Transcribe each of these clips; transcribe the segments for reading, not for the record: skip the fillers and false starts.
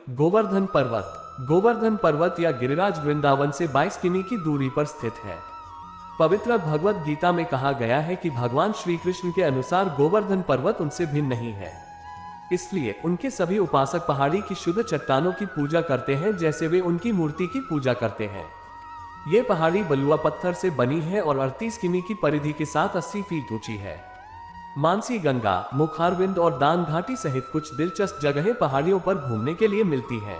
गोवर्धन पर्वत। गोवर्धन पर्वत या गिरिराज वृंदावन से 22 किमी की दूरी पर स्थित है। पवित्र भगवत गीता में कहा गया है कि भगवान श्री कृष्ण के अनुसार गोवर्धन पर्वत उनसे भिन्न नहीं है, इसलिए उनके सभी उपासक पहाड़ी की शुद्ध चट्टानों की पूजा करते हैं जैसे वे उनकी मूर्ति की पूजा करते हैं। ये पहाड़ी बलुआ पत्थर से बनी है और 38 किमी की परिधि के साथ 80 फीट ऊंची है। मानसी गंगा, मुखारविंद और दान घाटी सहित कुछ दिलचस्प जगहें पहाड़ियों पर घूमने के लिए मिलती हैं।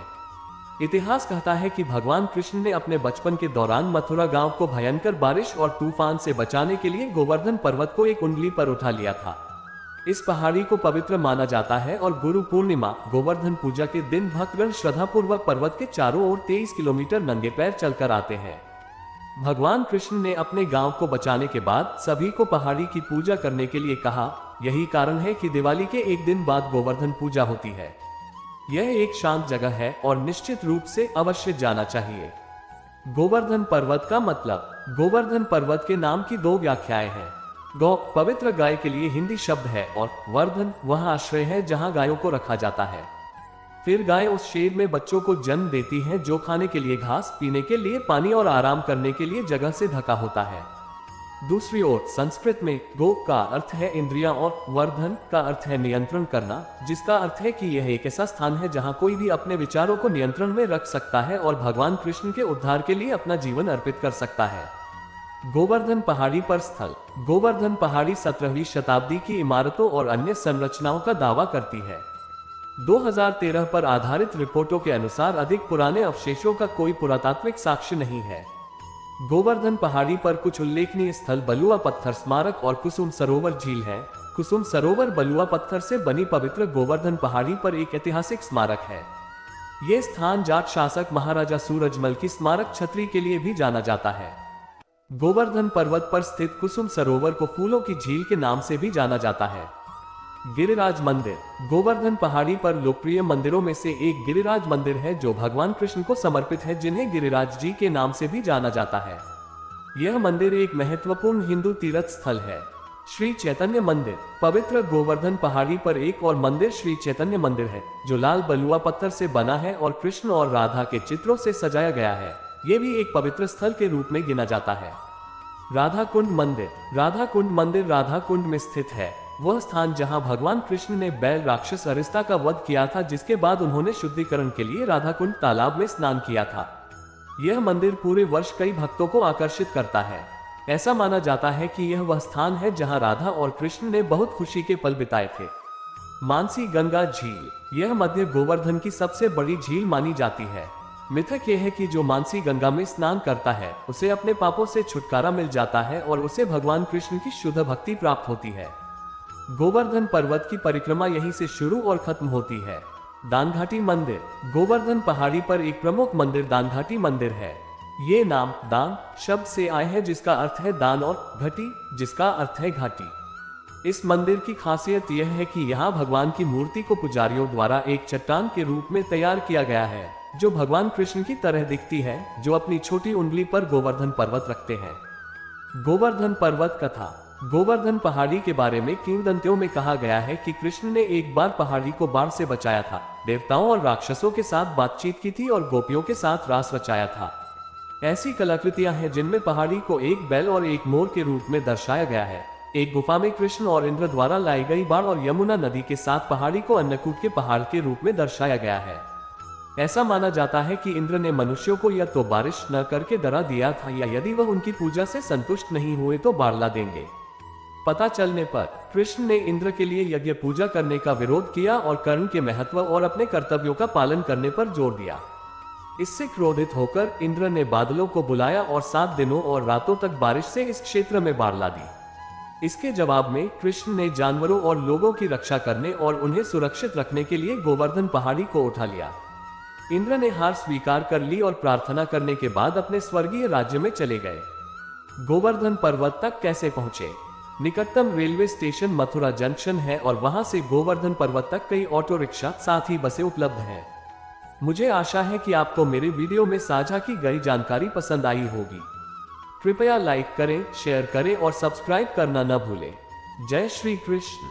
इतिहास कहता है कि भगवान कृष्ण ने अपने बचपन के दौरान मथुरा गांव को भयंकर बारिश और तूफान से बचाने के लिए गोवर्धन पर्वत को एक उंगली पर उठा लिया था। इस पहाड़ी को पवित्र माना जाता है और गुरु पूर्णिमा गोवर्धन पूजा के दिन भक्तगण श्रद्धापूर्वक पर्वत के चारों ओर 23 किलोमीटर नंगे पैर चलकर आते हैं। भगवान कृष्ण ने अपने गांव को बचाने के बाद सभी को पहाड़ी की पूजा करने के लिए कहा। यही कारण है कि दिवाली के एक दिन बाद गोवर्धन पूजा होती है। यह एक शांत जगह है और निश्चित रूप से अवश्य जाना चाहिए। गोवर्धन पर्वत का मतलब। गोवर्धन पर्वत के नाम की दो व्याख्याएं हैं। गौ पवित्र गाय के लिए हिंदी शब्द है और वर्धन वह आश्रय है जहां गायों को रखा जाता है। फिर गाय उस शेड में बच्चों को जन्म देती है जो खाने के लिए घास, पीने के लिए पानी और आराम करने के लिए जगह से ढका होता है। दूसरी ओर संस्कृत में गो का अर्थ है इंद्रियां और वर्धन का अर्थ है नियंत्रण करना, जिसका अर्थ है कि यह एक ऐसा स्थान है जहां कोई भी अपने विचारों को नियंत्रण में रख सकता है और भगवान कृष्ण के उद्धार के लिए अपना जीवन अर्पित कर सकता है। गोवर्धन पहाड़ी पर स्थल। गोवर्धन पहाड़ी 17वीं शताब्दी की इमारतों और अन्य संरचनाओं का दावा करती है। 2013 पर आधारित रिपोर्टों के अनुसार अधिक पुराने अवशेषों का कोई पुरातात्विक साक्ष्य नहीं है। गोवर्धन पहाड़ी पर कुछ उल्लेखनीय स्थल बलुआ पत्थर स्मारक और कुसुम सरोवर झील है। कुसुम सरोवर बलुआ पत्थर से बनी पवित्र गोवर्धन पहाड़ी पर एक ऐतिहासिक स्मारक है। यह स्थान जाट शासक महाराजा सूरजमल की स्मारक छतरी के लिए भी जाना जाता है। गोवर्धन पर्वत पर स्थित कुसुम सरोवर को फूलों की झील के नाम से भी जाना जाता है। गिरिराज मंदिर। गोवर्धन पहाड़ी पर लोकप्रिय मंदिरों में से एक गिरिराज मंदिर है जो भगवान कृष्ण को समर्पित है, जिन्हें गिरिराज जी के नाम से भी जाना जाता है। यह मंदिर एक महत्वपूर्ण हिंदू तीर्थ स्थल है। श्री चैतन्य मंदिर। पवित्र गोवर्धन पहाड़ी पर एक और मंदिर श्री चैतन्य मंदिर है जो लाल बलुआ पत्थर से बना है और कृष्ण और राधा के चित्रों से सजाया गया है। यह भी एक पवित्र स्थल के रूप में गिना जाता है। राधा कुंड मंदिर। राधा कुंड मंदिर राधा कुंड में स्थित है, वह स्थान जहां भगवान कृष्ण ने बैल राक्षस अरिस्ता का वध किया था, जिसके बाद उन्होंने शुद्धिकरण के लिए राधा कुंड तालाब में स्नान किया था। यह मंदिर पूरे वर्ष कई भक्तों को आकर्षित करता है। ऐसा माना जाता है कि यह वह स्थान है जहां राधा और कृष्ण ने बहुत खुशी के पल बिताए थे। मानसी गंगा झील। यह मध्य गोवर्धन की सबसे बड़ी झील मानी जाती है। मिथक यह है कि जो मानसी गंगा में स्नान करता है उसे अपने पापों से छुटकारा मिल जाता है और उसे भगवान कृष्ण की शुद्ध भक्ति प्राप्त होती है। गोवर्धन पर्वत की परिक्रमा यहीं से शुरू और खत्म होती है। दानघाटी मंदिर। गोवर्धन पहाड़ी पर एक प्रमुख मंदिर दानघाटी मंदिर है। ये नाम दान शब्द से आए हैं, जिसका अर्थ है दान, और घटी जिसका अर्थ है घाटी। इस मंदिर की खासियत यह है कि यहाँ भगवान की मूर्ति को पुजारियों द्वारा एक चट्टान के रूप में तैयार किया गया है, जो भगवान कृष्ण की तरह दिखती है, जो अपनी छोटी उंगली पर गोवर्धन पर्वत रखते हैं। गोवर्धन पर्वत कथा। गोवर्धन पहाड़ी के बारे में किंवदंतियों में कहा गया है कि कृष्ण ने एक बार पहाड़ी को बाढ़ से बचाया था, देवताओं और राक्षसों के साथ बातचीत की थी और गोपियों के साथ रास रचाया था। ऐसी कलाकृतियां हैं जिनमें पहाड़ी को एक बैल और एक मोर के रूप में दर्शाया गया है। एक गुफा में कृष्ण और इंद्र द्वारा लाई गई बाढ़ और यमुना नदी के साथ पहाड़ी को अन्नकूट के पहाड़ के रूप में दर्शाया गया है। ऐसा माना जाता है कि इंद्र ने मनुष्यों को या तो बारिश न करके डरा दिया था, या यदि वह उनकी पूजा से संतुष्ट नहीं हुए तो बाढ़ देंगे। पता चलने पर कृष्ण ने इंद्र के लिए यज्ञ पूजा करने का विरोध किया और कर्ण के महत्व और अपने कर्तव्यों का पालन करने पर जोर दिया। इससे क्रोधित होकर इंद्र ने बादलों को बुलाया और 7 दिनों और रातों तक बारिश से इस क्षेत्र में बाढ़ ला दी। इसके जवाब में कृष्ण ने जानवरों और लोगों की रक्षा करने और उन्हें सुरक्षित रखने के लिए गोवर्धन पहाड़ी को उठा लिया। इंद्र ने हार स्वीकार कर ली और प्रार्थना करने के बाद अपने स्वर्गीय राज्य में चले गए। गोवर्धन पर्वत तक कैसे पहुंचे? निकटतम रेलवे स्टेशन मथुरा जंक्शन है और वहां से गोवर्धन पर्वत तक कई ऑटो रिक्शा साथ ही बसें उपलब्ध हैं। मुझे आशा है कि आपको मेरे वीडियो में साझा की गई जानकारी पसंद आई होगी। कृपया लाइक करें, शेयर करें और सब्सक्राइब करना न भूलें। जय श्री कृष्ण।